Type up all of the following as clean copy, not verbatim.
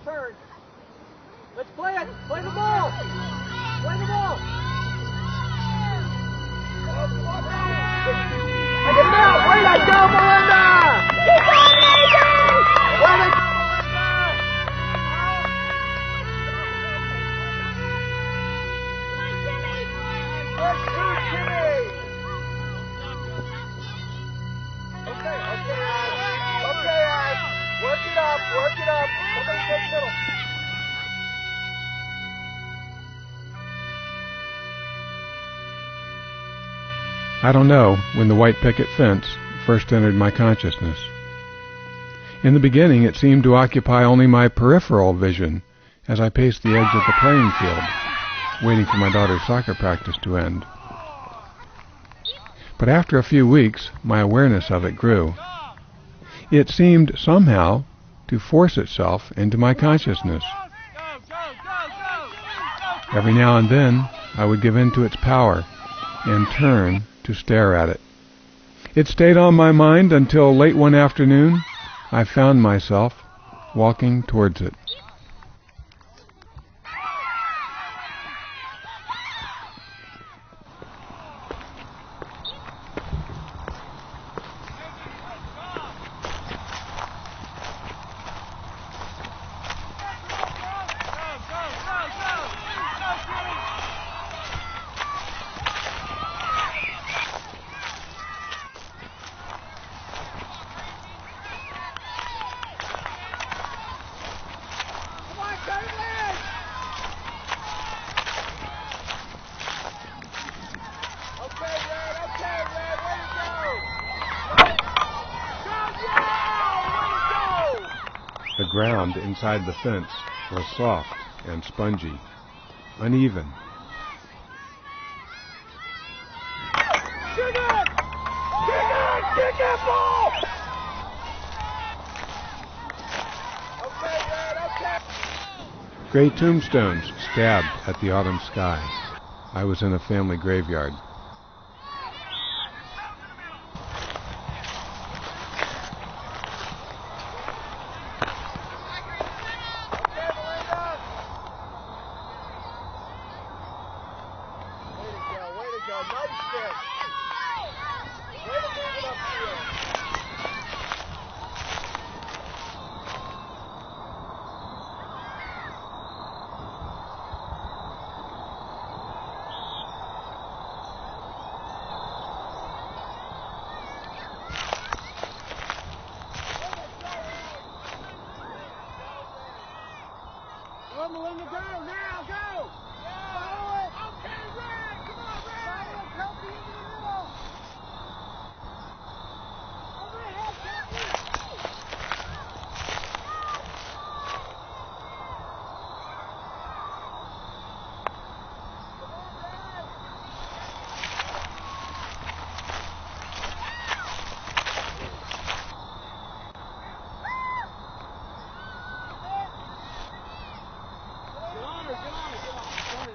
turn. Let's play it. Play the ball. Play the ball. Get it out. Way to go, Melinda. Keep on, Nathan. Way to go. Work it up. Somebody take middle. I don't know when the white picket fence first entered my consciousness. In the beginning, it seemed to occupy only my peripheral vision as I paced the edge of the playing field, waiting for my daughter's soccer practice to end. But after a few weeks, my awareness of it grew. It seemed somehow to force itself into my consciousness. Every now and then, I would give in to its power and turn to stare at it. It stayed on my mind until late one afternoon, I found myself walking towards it. The ground inside the fence was soft and spongy, uneven. Kick it! Kick it! Kick that ball! Okay, Red, okay. Gray tombstones stabbed at the autumn sky. I was in a family graveyard. Come on, Melinda, go! Now, go! Follow it! Okay, Red! Come on, Red! Follow it! Help me into the middle! Over ahead, Captain!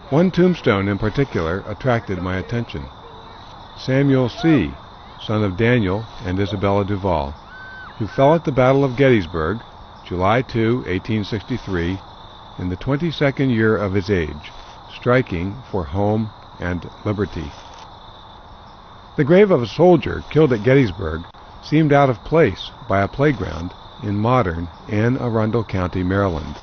One tombstone in particular attracted my attention. Samuel C., son of Daniel and Isabella Duval, who fell at the Battle of Gettysburg, July 2, 1863, in the 22nd year of his age, striking for home and liberty. The grave of a soldier killed at Gettysburg seemed out of place by a playground in modern Anne Arundel County, Maryland.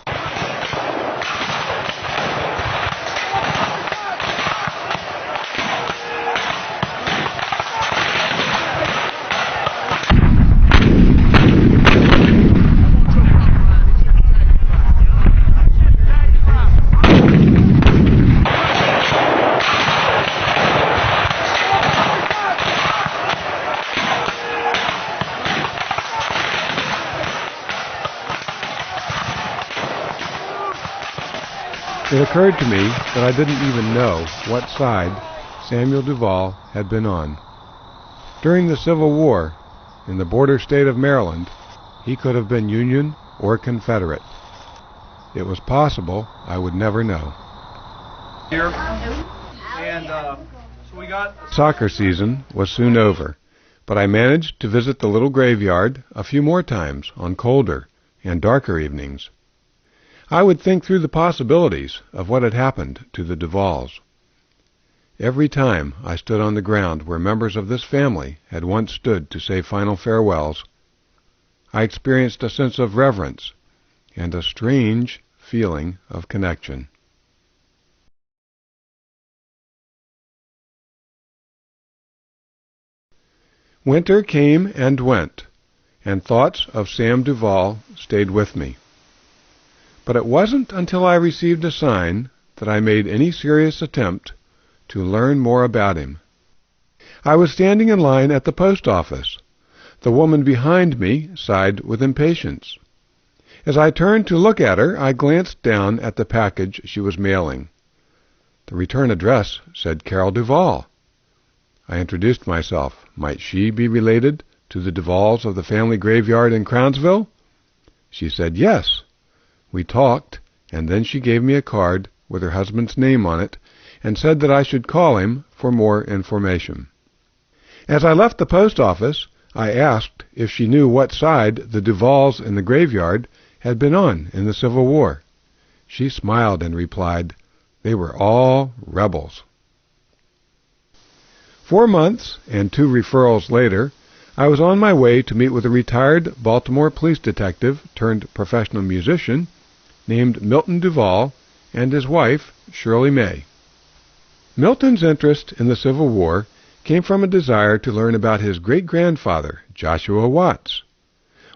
It occurred to me that I didn't even know what side Samuel Duval had been on. During the Civil War, in the border state of Maryland, he could have been Union or Confederate. It was possible I would never know. Here, and so we got... Soccer season was soon over, but I managed to visit the little graveyard a few more times on colder and darker evenings. I would think through the possibilities of what had happened to the Duvalls. Every time I stood on the ground where members of this family had once stood to say final farewells, I experienced a sense of reverence and a strange feeling of connection. Winter came and went, and thoughts of Sam Duval stayed with me. But it wasn't until I received a sign that I made any serious attempt to learn more about him. I was standing in line at the post office. The woman behind me sighed with impatience. As I turned to look at her, I glanced down at the package she was mailing. The return address said Carol Duval. I introduced myself. Might she be related to the Duvalls of the family graveyard in Crownsville? She said yes. We talked, and then she gave me a card with her husband's name on it and said that I should call him for more information. As I left the post office, I asked if she knew what side the Duvalls in the graveyard had been on in the Civil War. She smiled and replied, "They were all rebels." 4 months and 2 referrals later, I was on my way to meet with a retired Baltimore police detective turned professional musician named Milton Duval and his wife, Shirley May. Milton's interest in the Civil War came from a desire to learn about his great-grandfather, Joshua Watts.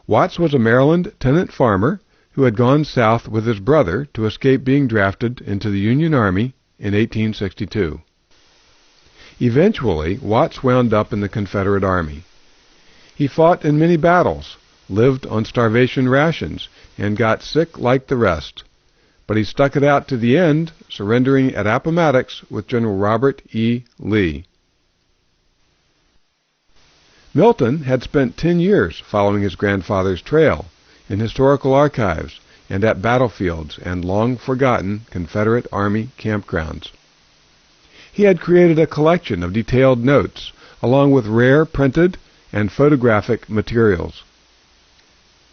Watts was a Maryland tenant farmer who had gone south with his brother to escape being drafted into the Union Army in 1862. Eventually, Watts wound up in the Confederate Army. He fought in many battles, lived on starvation rations, and got sick like the rest. But he stuck it out to the end, surrendering at Appomattox with General Robert E. Lee. Milton had spent 10 years following his grandfather's trail in historical archives and at battlefields and long-forgotten Confederate Army campgrounds. He had created a collection of detailed notes, along with rare printed and photographic materials.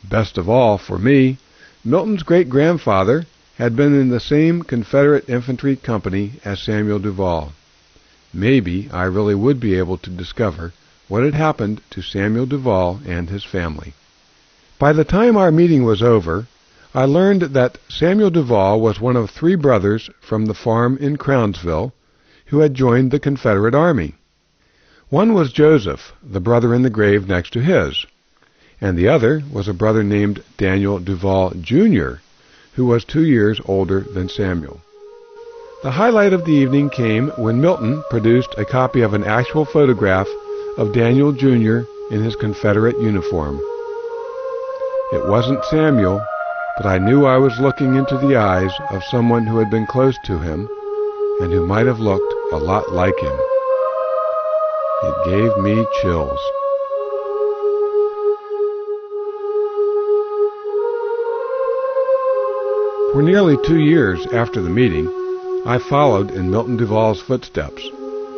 Best of all, for me, Milton's great-grandfather had been in the same Confederate infantry company as Samuel Duval. Maybe I really would be able to discover what had happened to Samuel Duval and his family. By the time our meeting was over, I learned that Samuel Duval was one of 3 brothers from the farm in Crownsville who had joined the Confederate Army. One was Joseph, the brother in the grave next to his, and the other was a brother named Daniel Duval, Jr., who was 2 years older than Samuel. The highlight of the evening came when Milton produced a copy of an actual photograph of Daniel, Jr. in his Confederate uniform. It wasn't Samuel, but I knew I was looking into the eyes of someone who had been close to him and who might have looked a lot like him. It gave me chills. For nearly 2 years after the meeting, I followed in Milton Duval's footsteps,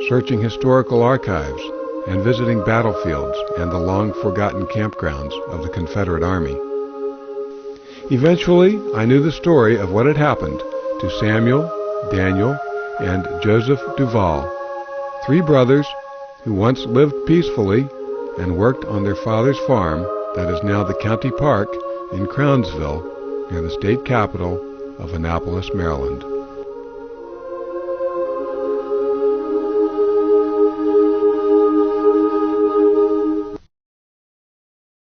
searching historical archives and visiting battlefields and the long-forgotten campgrounds of the Confederate Army. Eventually, I knew the story of what had happened to Samuel, Daniel, and Joseph Duval, 3 brothers who once lived peacefully and worked on their father's farm that is now the county park in Crownsville, near the state capital of Annapolis, Maryland.